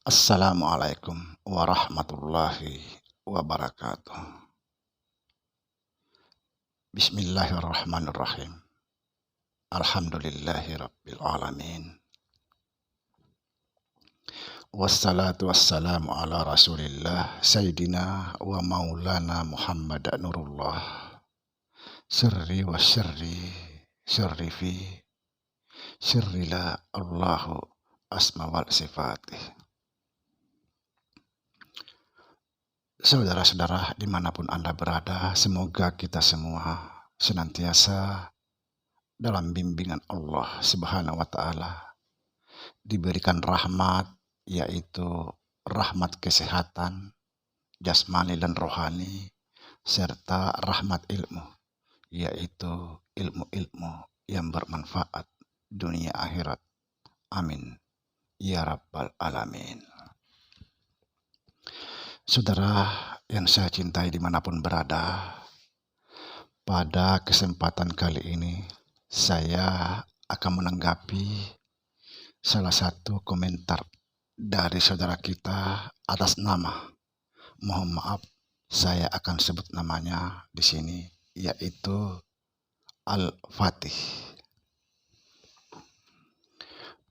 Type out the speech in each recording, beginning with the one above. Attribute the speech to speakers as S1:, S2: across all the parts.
S1: Assalamualaikum warahmatullahi wabarakatuh. Bismillahirrahmanirrahim. Alhamdulillahi rabbil alamin. Wassalatu wassalamu ala rasulillah Sayyidina wa maulana Muhammad Nurullah. Sirri wa sirri fi sirri la Allahu asma wal sifatih. Saudara-saudara dimanapun Anda berada, semoga kita semua senantiasa dalam bimbingan Allah Subhanahu wa Ta'ala, diberikan rahmat, yaitu rahmat kesehatan jasmani dan rohani, serta rahmat ilmu, yaitu ilmu-ilmu yang bermanfaat dunia akhirat. Amin ya rabbal alamin. Saudara yang saya cintai dimanapun berada, pada kesempatan kali ini saya akan menanggapi salah satu komentar dari saudara kita atas nama, mohon maaf saya akan sebut namanya di sini, yaitu Al-Fatih.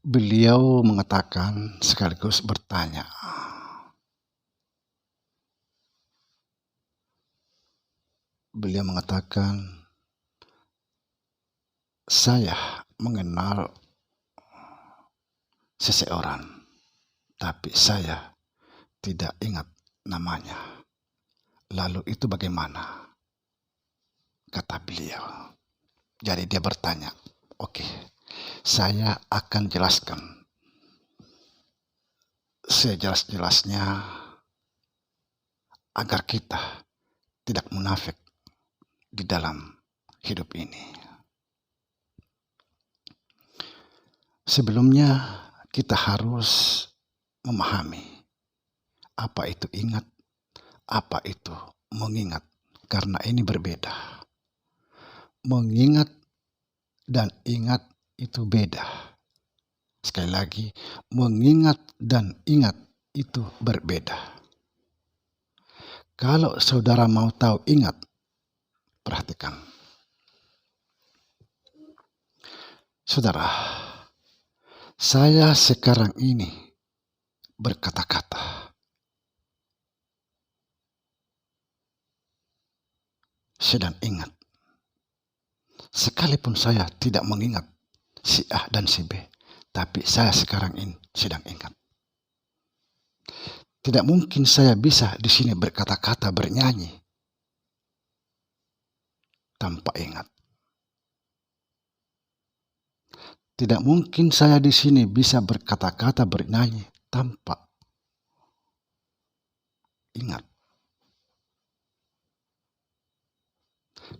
S1: Beliau mengatakan sekaligus bertanya, beliau mengatakan, saya mengenal seseorang, tapi saya tidak ingat namanya. Lalu itu bagaimana? Kata beliau. Jadi dia bertanya, oke, saya akan jelaskan sejelas-jelasnya agar kita tidak munafik di dalam hidup ini. Sebelumnya kita harus memahami apa itu ingat, apa itu mengingat, karena ini berbeda. Mengingat dan ingat itu beda. Sekali lagi, mengingat dan ingat itu berbeda. Kalau saudara mau tahu ingat, perhatikan. Saudara, saya sekarang ini berkata-kata. Sedang ingat. Sekalipun saya tidak mengingat si A dan si B, tapi saya sekarang ini sedang ingat. Tidak mungkin saya bisa di sini berkata-kata, bernyanyi tanpa ingat. Tidak mungkin saya di sini bisa berkata-kata, bernyanyi tanpa ingat.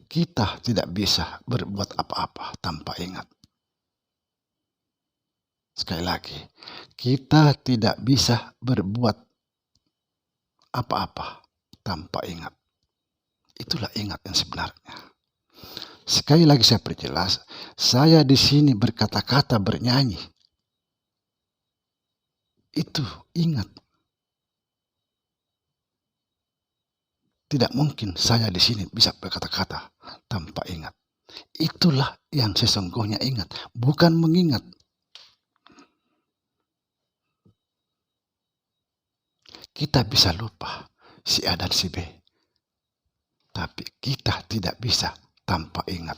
S1: Kita tidak bisa berbuat apa-apa tanpa ingat. Sekali lagi, kita tidak bisa berbuat apa-apa tanpa ingat. Itulah ingat yang sebenarnya. Sekali lagi saya perjelas, saya di sini berkata-kata, bernyanyi. Itu ingat. Tidak mungkin saya di sini bisa berkata-kata tanpa ingat. Itulah yang sesungguhnya ingat, bukan mengingat. Kita bisa lupa si A dan si B, tapi kita tidak bisa tanpa ingat.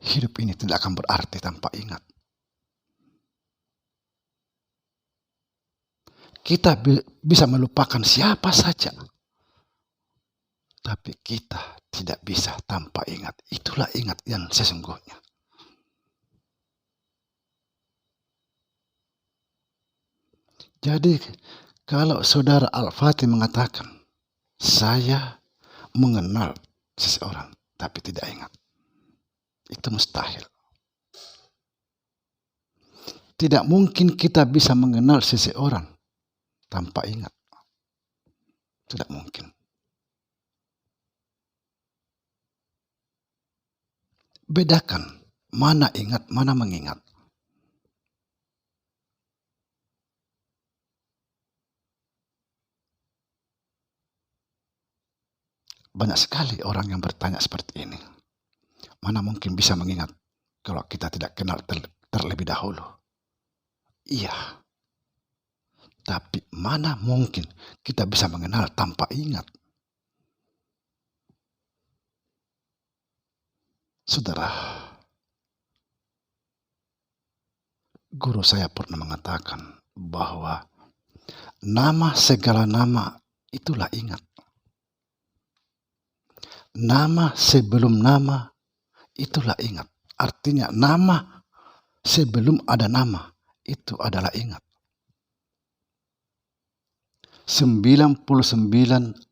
S1: Hidup ini tidak akan berarti tanpa ingat. Kita bisa melupakan siapa saja, tapi kita tidak bisa tanpa ingat. Itulah ingat yang sesungguhnya. Jadi kalau saudara Al-Fatih mengatakan, saya mengenal seseorang tapi tidak ingat, itu mustahil. Tidak mungkin kita bisa mengenal seseorang tanpa ingat. Tidak mungkin. Bedakan mana ingat, mana mengingat. Banyak sekali orang yang bertanya seperti ini. Mana mungkin bisa mengingat kalau kita tidak kenal terlebih dahulu? Iya, tapi mana mungkin kita bisa mengenal tanpa ingat? Saudara, guru saya pernah mengatakan bahwa nama segala nama itulah ingat. Nama sebelum nama itulah ingat. Artinya nama sebelum ada nama itu adalah ingat. 99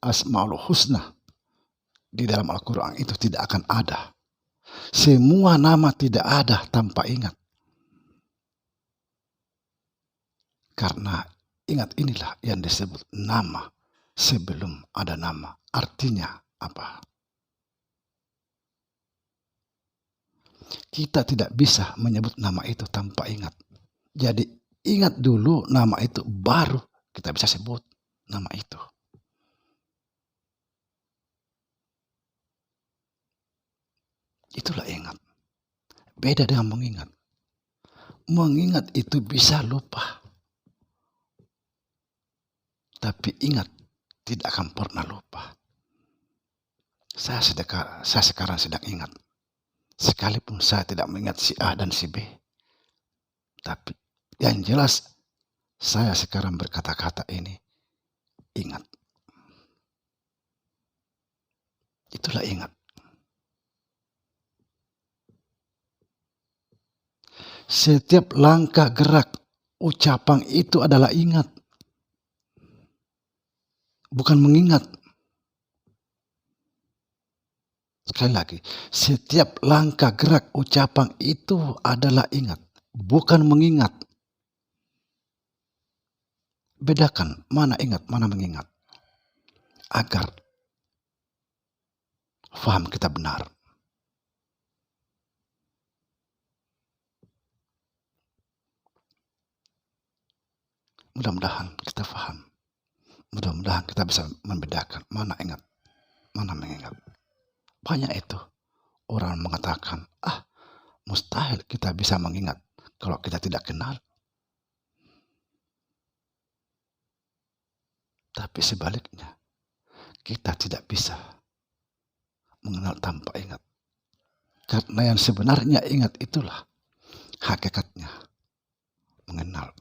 S1: Asmaul Husna di dalam Al-Quran itu tidak akan ada. Semua nama tidak ada tanpa ingat. Karena ingat inilah yang disebut nama sebelum ada nama. Artinya apa? Kita tidak bisa menyebut nama itu tanpa ingat. Jadi ingat dulu nama itu, baru kita bisa sebut nama itu. Itulah ingat. Beda dengan mengingat. Mengingat itu bisa lupa. Tapi ingat tidak akan pernah lupa. Saya sekarang sedang ingat. Sekalipun saya tidak mengingat si A dan si B. Tapi yang jelas saya sekarang berkata-kata ini ingat. Itulah ingat. Setiap langkah gerak ucapan itu adalah ingat. Bukan mengingat. Sekali lagi, setiap langkah gerak ucapan itu adalah ingat. Bukan mengingat. Bedakan mana ingat, mana mengingat. Agar faham kita benar. Mudah-mudahan kita faham. Mudah-mudahan kita bisa membedakan mana ingat, mana mengingat. Banyak itu orang mengatakan, mustahil kita bisa mengingat kalau kita tidak kenal. Tapi sebaliknya, kita tidak bisa mengenal tanpa ingat. Karena yang sebenarnya ingat itulah hakikatnya mengenal.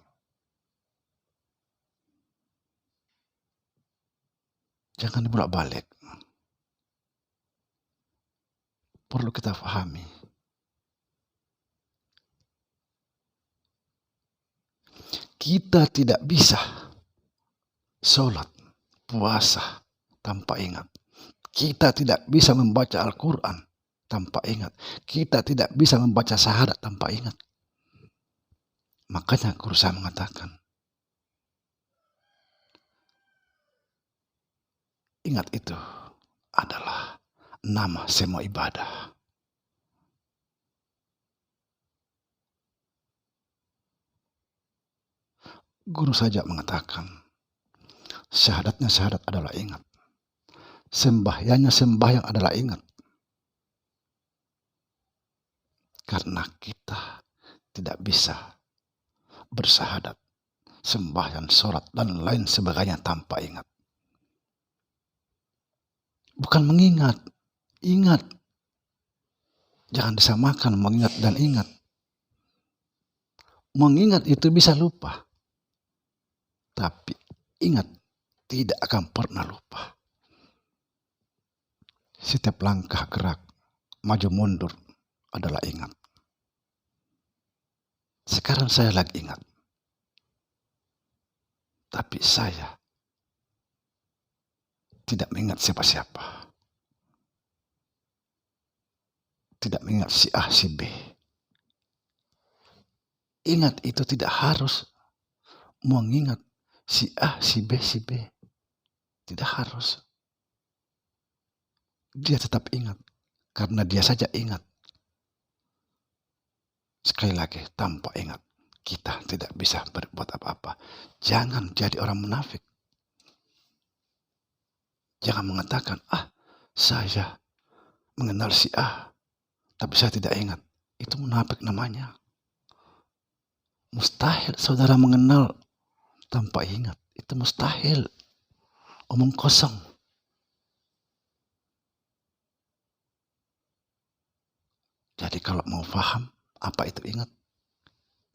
S1: Jangan dibolak-balik. Perlu kita pahami. Kita tidak bisa sholat, puasa tanpa ingat. Kita tidak bisa membaca Al-Quran tanpa ingat. Kita tidak bisa membaca syahadat tanpa ingat. Makanya guru saya mengatakan, ingat itu adalah nama semua ibadah. Guru saja mengatakan, syahadatnya syahadat adalah ingat. Sembahyangnya sembahyang adalah ingat. Karena kita tidak bisa bersyahadat, sembahyang, sholat, dan lain sebagainya tanpa ingat. Bukan mengingat, ingat. Jangan disamakan mengingat dan ingat. Mengingat itu bisa lupa. Tapi ingat tidak akan pernah lupa. Setiap langkah gerak, maju mundur adalah ingat. Sekarang saya lagi ingat. Tapi saya tidak mengingat siapa-siapa. Tidak mengingat si A, si B. Ingat itu tidak harus mengingat si A, si B, si B. Tidak harus. Dia tetap ingat. Karena dia saja ingat. Sekali lagi, tanpa ingat, kita tidak bisa berbuat apa-apa. Jangan jadi orang munafik. Jangan mengatakan, saya mengenal si A, tapi saya tidak ingat. Itu munafik namanya. Mustahil saudara mengenal tanpa ingat. Itu mustahil. Omong kosong. Jadi kalau mau paham apa itu ingat,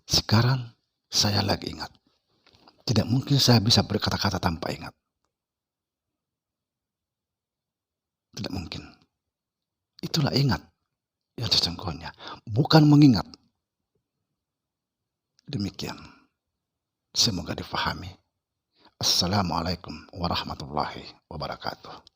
S1: sekarang saya lagi ingat. Tidak mungkin saya bisa berkata-kata tanpa ingat. Tidak mungkin. Itulah ingat yang sesungguhnya. Bukan mengingat. Demikian. Semoga difahami. Assalamualaikum warahmatullahi wabarakatuh.